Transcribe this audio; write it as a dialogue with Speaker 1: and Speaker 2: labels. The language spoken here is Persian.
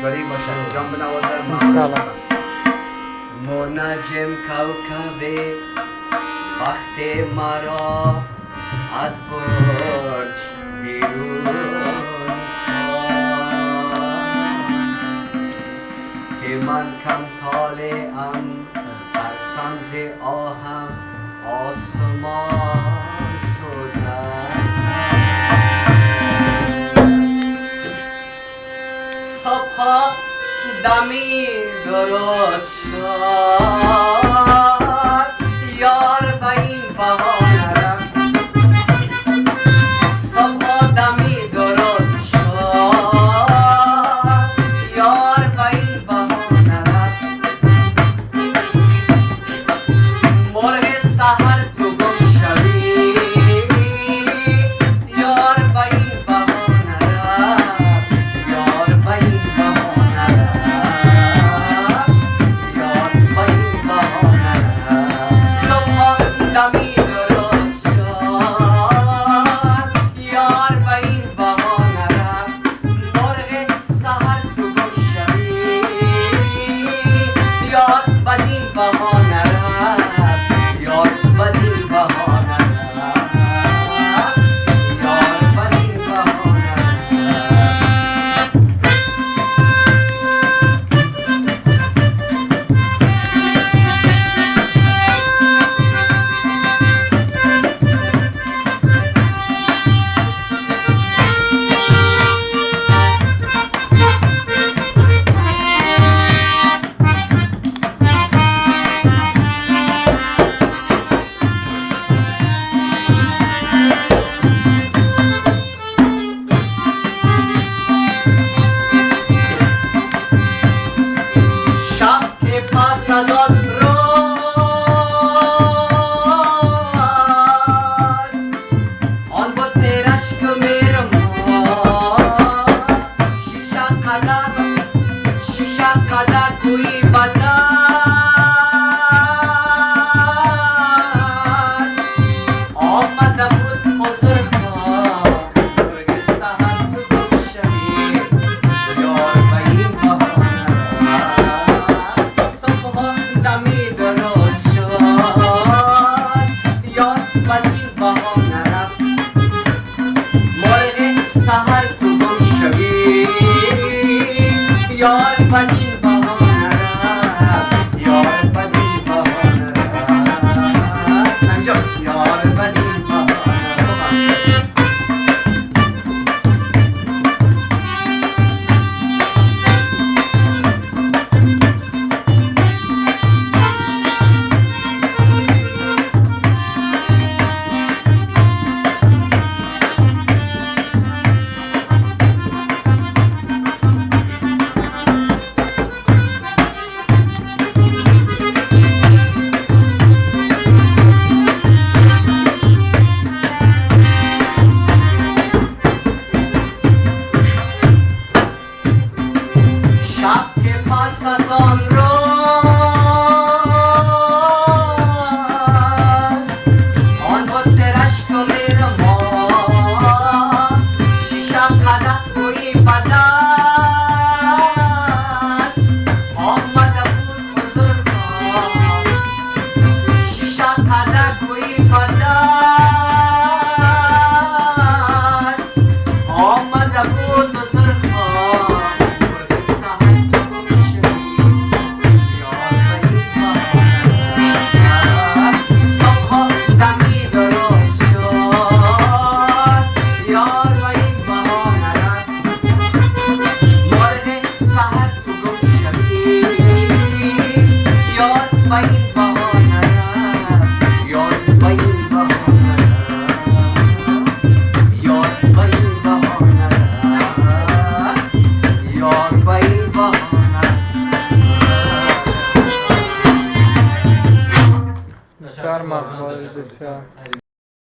Speaker 1: یادگاری باشه. جان بنوازه
Speaker 2: انشالله.
Speaker 1: منجم کوکب وقت مرا از برج بیرون که من کم طالعم در سنز آهم آسمان سوزد. صبح دمی درست شد یار به این بهانه رفت. صبح دمی درست شد یار به این بهانه رفت. مرغ سحر تو گم شوی یار به این بهانه رفت. یار به این بهانه رفت. یار به این بهانه رفت. صبح دمی درست شد یار به این بهانه رفت. مرغ سحر تو گم شوی یار به این بهانه رفت. یار به این بهانه رفت. یار به این بهانه شب که پس از آن روز آن بود رشک میر ما شیشه قدر کوی بدست آمده بود حضور ما. مرغ سحر تو گم شوی یار به این بهانه رفت. صبح دمی درست شد یار به این بهانه رفت. مرغ سحر تو گم شوی یار به این بهانه رفت. یار به این بهانه رفت. اینجا یار به این بهانه رفت. شب که پس از آن روز آن بود رشک میر ما شیشه قدح بوی بدست آمده بود حضور ما. شیشه قدح بوی بدست آمده بود حضور ما.
Speaker 2: بسیار مقبول، بسیار